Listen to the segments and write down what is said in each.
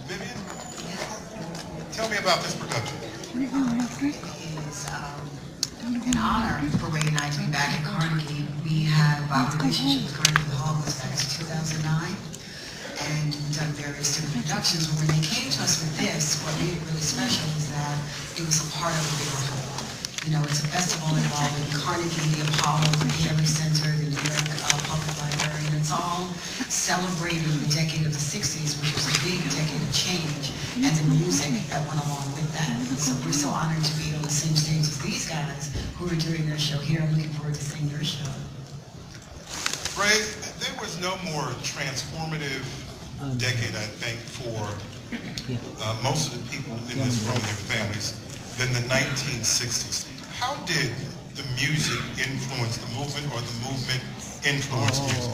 Vivian, tell me about this production. It is an honor for Ray and I to be back at Carnegie. We have our relationship with Carnegie Hall goes back to 2009, and we've done various different productions. But when they came to us with this, what made it really special is that it was a part of a bigger whole. You know, it's a festival involving Carnegie, the Apollo, the Paley Center, the New York Public Library, and it's all celebrating the decade of the 60s, which was a big decade of change, and the music that went along with that. And so we're so honored to be on the same stage as these guys who are doing their show here. I'm looking forward to seeing your show. Ray, there was no more transformative decade, I think, for most of the people in this room, their families, than the 1960s. How did the music influence the movement, or the movement influence music?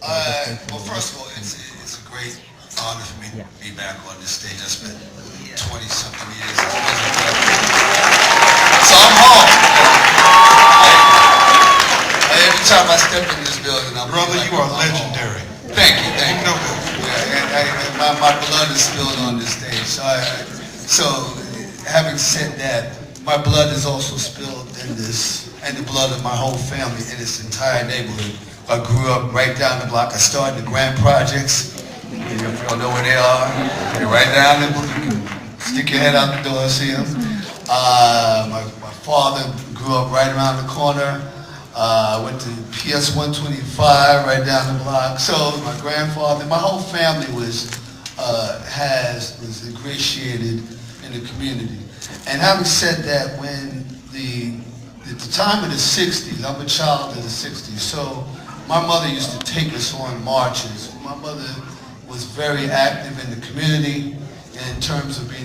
Well, first of all, it's a great honor for me to be back on this stage. I spent 20-something years. So I'm home. Every time I step in this building, I'm Brother, like, you are legendary. Thank you, thank you. know that. Yeah, my blood is spilled on this stage. So having said that, my blood is also spilled in this, and the blood of my whole family in this entire neighborhood. I grew up right down the block. I started the Grant Projects. If you don't know where they are, they're right down there. You can stick your head out the door and see them. My father grew up right around the corner. Went to PS 125 right down the block. So my grandfather, my whole family was ingratiated in the community. And having said that, when at the time of the 60s, I'm a child of the 60s, so my mother used to take us on marches. My mother was very active in the community in terms of being,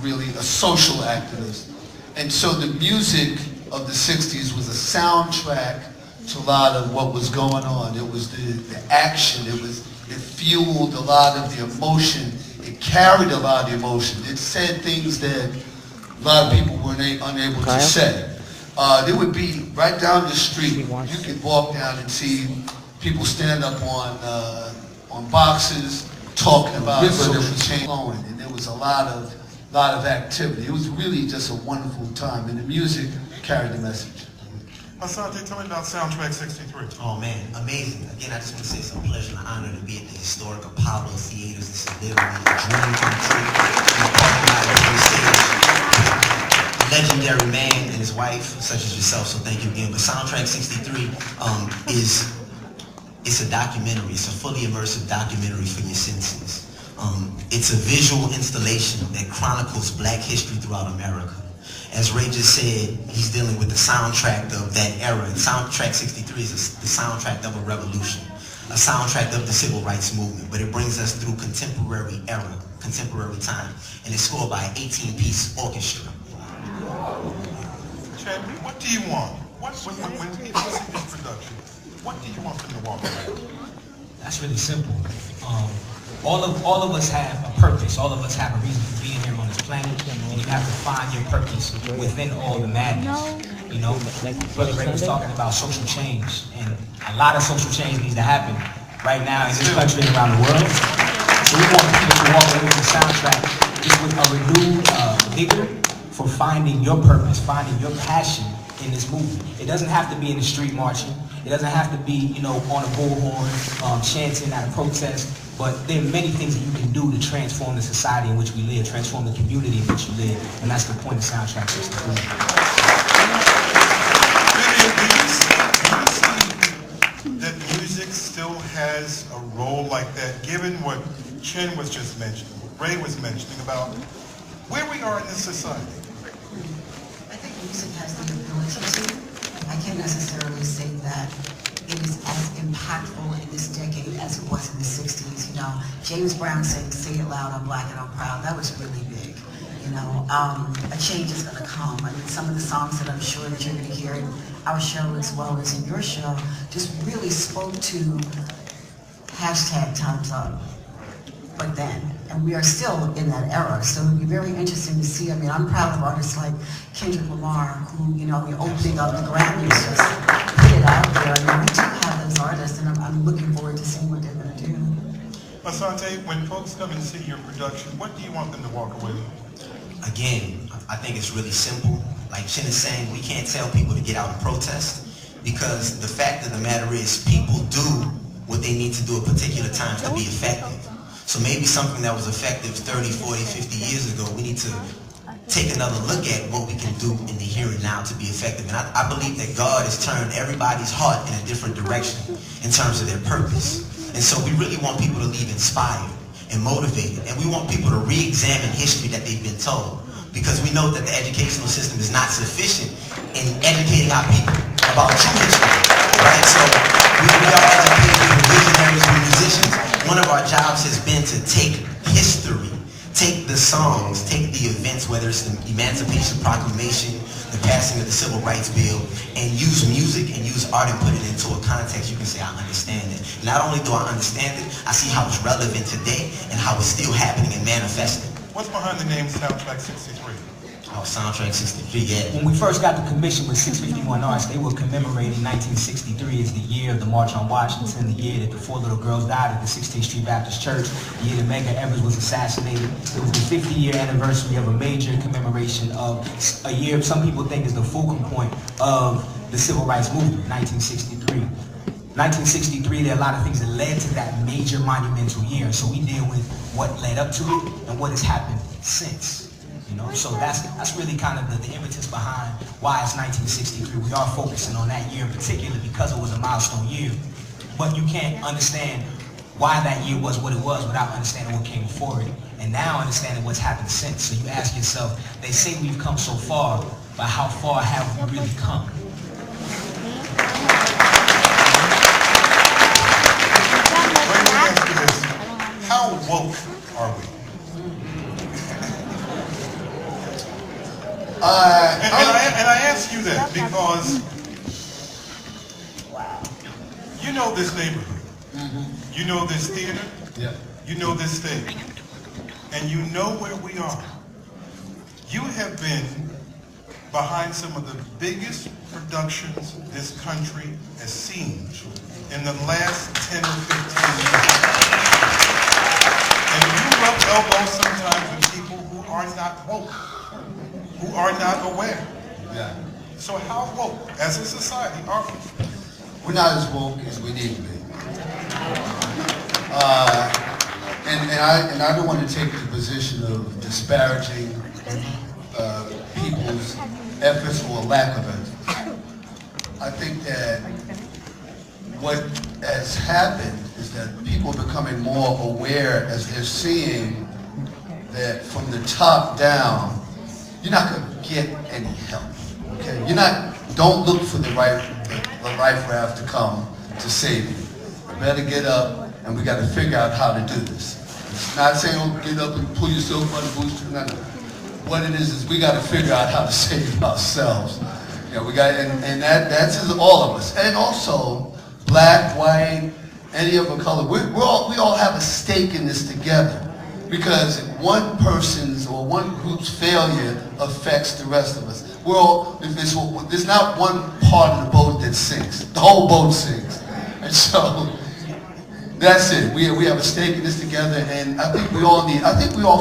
really a social activist. And so the music of the 60s was a soundtrack to a lot of what was going on. It was the action. It fueled a lot of the emotion. It carried a lot of emotion. It said things that a lot of people were unable to say. There would be right down the street. You could walk down and see people stand up on boxes talking about social change, and there was a lot of activity. It was really just a wonderful time, and the music carried the message. Asante, tell me about Soundtrack 63. Oh man, amazing. Again, I just want to say it's a pleasure and an honor to be at the historic Apollo Theaters. This is literally a dream come true. Legendary man and his wife, such as yourself, so thank you again. But Soundtrack 63 it's a documentary. It's a fully immersive documentary for your senses. It's a visual installation that chronicles Black history throughout America. As Ray just said, he's dealing with the soundtrack of that era. And Soundtrack 63 is the soundtrack of a revolution, a soundtrack of the civil rights movement. But it brings us through contemporary era, contemporary time. And it's scored by an 18-piece orchestra. Chad, what do you want? When people see this production, what do you want them to walk away? That's really simple. All of us have a purpose. All of us have a reason for being here on this planet, and you have to find your purpose within all the madness. Brother Ray was talking about social change, and a lot of social change needs to happen right now in this country and around the world. So we want people to walk away with the soundtrack just with a renewed vigor for finding your purpose, finding your passion in this movement. It doesn't have to be in the street marching. It doesn't have to be, on a bullhorn, chanting at a protest. But there are many things that you can do to transform the society in which we live, transform the community in which you live, and that's the point of Soundtrack 63. Do you see that music still has a role like that, given what Chen was just mentioning, what Ray was mentioning about where we are in this society? I think music has the ability to. I can't necessarily say that it is as impactful in this decade as it was in the 60s. James Brown saying, "Say it loud, I'm black and I'm proud." That was really big. A change is going to come. I mean, some of the songs that I'm sure that you're going to hear in our show as well as in your show just really spoke to hashtag time's up. but then. And we are still in that era, so it'd be very interesting to see. I mean, I'm proud of artists like Kendrick Lamar, who, you know, the opening of the Grammys just put it out there. I mean, we do have those artists, and I'm looking forward to seeing what they're going to do. Asante, when folks come and see your production, what do you want them to walk away with? Again, I think it's really simple. Like Chin is saying, we can't tell people to get out and protest because the fact of the matter is people do what they need to do at particular times to be effective. So maybe something that was effective 30, 40, 50 years ago, we need to take another look at what we can do in the here and now to be effective. And I believe that God has turned everybody's heart in a different direction in terms of their purpose. And so we really want people to leave inspired and motivated. And we want people to re-examine history that they've been told. Because we know that the educational system is not sufficient in educating our people about true history. Right? So we are educated visionaries and musicians. One of our jobs has been to take history, take the songs, take the events, whether it's the Emancipation Proclamation, the passing of the Civil Rights Bill, and use music and use art and put it into a context you can say, I understand it. Not only do I understand it, I see how it's relevant today and how it's still happening and manifesting. What's behind the name Soundtrack 63? Oh, Soundtrack 63, yeah. When we first got the commission with 651 Arts, they were commemorating 1963 as the year of the March on Washington, the year that the 4 little girls died at the 16th Street Baptist Church, the year that Medgar Evers was assassinated. It was the 50-year anniversary of a major commemoration of a year some people think is the fulcrum point of the Civil Rights Movement, 1963. 1963, there are a lot of things that led to that major monumental year. So we deal with what led up to it and what has happened since. You know, so that's really kind of the impetus behind why it's 1963. We are focusing on that year in particular because it was a milestone year. But you can't understand why that year was what it was without understanding what came before it. And now understanding what's happened since. So you ask yourself, they say we've come so far, but how far have we really come? Let me ask you this. How woke are we? And I ask you that because you know this neighborhood, you know this theater, you know this stage, and you know where we are. You have been behind some of the biggest productions this country has seen in the last 10 or 15 years. And you rub elbows sometimes with people who are not woke, who are not aware. Yeah. So how woke, as a society, are we? We're not as woke as we need to be. And I don't want to take the position of disparaging people's efforts or lack of it. I think that what has happened is that people are becoming more aware as they're seeing that from the top down, you're not going to get any help. Okay, don't look for the life raft to come to save you. You better get up, and we got to figure out how to do this. It's not saying, oh, get up and pull yourself by the bootstraps. What it is we got to figure out how to save ourselves. You know, we got, and that's all of us. And also, black, white, any other color, we all have a stake in this together. Because one person's or one group's failure affects the rest of us. There's not one part of the boat that sinks. The whole boat sinks. And so that's it. We have a stake in this together, and I think we all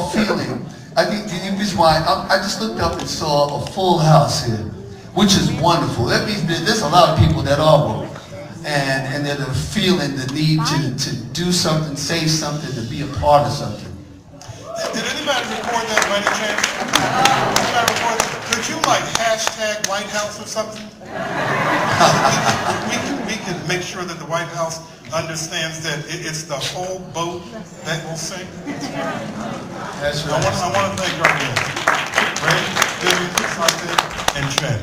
feeling. I think the reason why I just looked up and saw a full house here, which is wonderful. That means there's a lot of people that are woke. And that are feeling the need to do something, say something, to be a part of something. Did anybody record that by any chance? Anybody record that? Could you hashtag White House or something? we can make sure that the White House understands that it's the whole boat that will sink. That's right. I want to thank our guests, Ray, Vivian, and Chen.